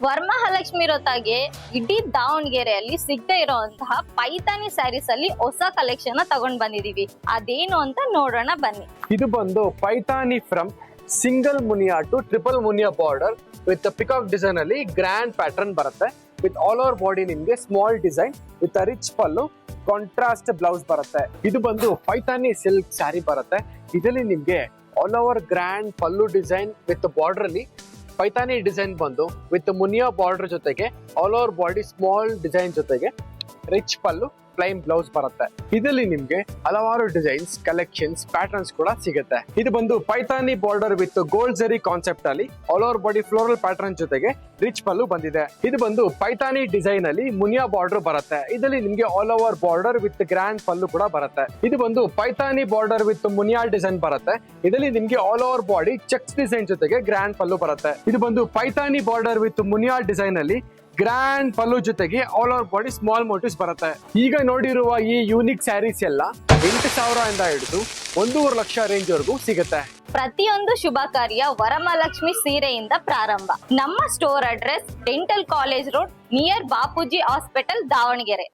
ವರಮಹಾಲಕ್ಷ್ಮಿ ವ್ರತಗೆ ಇಡೀ ದಾವಣಗೆರೆಯಲ್ಲಿ ಸಿಗದೆ ಇರುವಂತಹ ಪೈತಾನಿ ಸ್ಯಾರೀಸ್ ಅಲ್ಲಿ ಹೊಸ ಕಲೆಕ್ಷನ್ ತಗೊಂಡ್ ಬಂದಿದೀವಿ. ಅದೇನು ಅಂತ ನೋಡೋಣ ಬನ್ನಿ. ಇದು ಬಂದು Paithani from single Muniya to triple Muniya border with peacock design ಅಲ್ಲಿ ಗ್ರ್ಯಾಂಡ್ ಪ್ಯಾಟರ್ನ್ ಬರುತ್ತೆ. ವಿತ್ ಆಲ್ ಓವರ್ ಬಾಡಿ ನಿಮ್ಗೆ small design with rich pallu, contrast blouse ಬರುತ್ತೆ. ಇದು ಬಂದು ಪೈತಾನಿ ಸಿಲ್ಕ್ ಸ್ಯಾರಿ ಬರುತ್ತೆ. ಇದರಲ್ಲಿ ನಿಮ್ಗೆ all over grand pallu design with border ಅಲ್ಲಿ ಪೈತಾನಿ ಡಿಸೈನ್ ಬಂದು ವಿತ್ ಮುನಿಯಾ ಬಾರ್ಡರ್ ಜೊತೆಗೆ all over body small design ಜೊತೆಗೆ ರಿಚ್ ಪಲ್ಲು, ಪ್ಲೈನ್ ಬ್ಲೌಸ್ ಬರುತ್ತೆ. ಇದರಲ್ಲಿ ನಿಮ್ಗೆ ಹಲವಾರು ಡಿಸೈನ್ಸ್, ಕಲೆಕ್ಷನ್ಸ್, ಪ್ಯಾಟರ್ನ್ಸ್ ಕೂಡ ಸಿಗುತ್ತೆ. ಇದು ಬಂದು ಪೈತಾನಿ ಬಾರ್ಡರ್ ವಿತ್ ಗೋಲ್ಡ್ ಜರಿ ಕಾನ್ಸೆಪ್ಟ್ ಅಲ್ಲಿ all over body floral pattern ಜೊತೆಗೆ ರಿಚ್ ಪಲ್ಲು ಬಂದಿದೆ. ಇದು ಬಂದು ಪೈತಾನಿ ಡಿಸೈನ್ ಅಲ್ಲಿ ಮುನಿಯಾ ಬಾರ್ಡರ್ ಬರುತ್ತೆ. ಇದರಲ್ಲಿ ನಿಮ್ಗೆ all over border with grand pallu ಕೂಡ ಬರುತ್ತೆ. ಇದು ಬಂದು Paithani border with Muniya design ಬರುತ್ತೆ. ಇದರಲ್ಲಿ ನಿಮ್ಗೆ all over body checks design ಜೊತೆಗೆ ಗ್ರ್ಯಾಂಡ್ ಪಲ್ಲು ಬರುತ್ತೆ. ಇದು ಬಂದು Paithani border with Muniya design ಅಲ್ಲಿ ಗ್ರ್ಯಾಂಡ್ ಪಲ್ಲು ಜೊತೆಗೆ all over body small motifs ಬರುತ್ತೆ. ಈಗ ನೋಡಿರುವ ಈ ಯೂನಿಕ್ ಸ್ಯಾರೀಸ್ ಎಲ್ಲ 8,000 ಇಂದ ಹಿಡಿದು 1.5 ಲಕ್ಷ ರೇಂಜ್ ವರೆಗೂ ಸಿಗುತ್ತೆ. ಪ್ರತಿಯೊಂದು ಶುಭ ಕಾರ್ಯ ವರಮಹಾಲಕ್ಷ್ಮಿ ಸೀರೆಯಿಂದ ಪ್ರಾರಂಭ. ನಮ್ಮ store address dental college road near Bapuji hospital, Davanagere.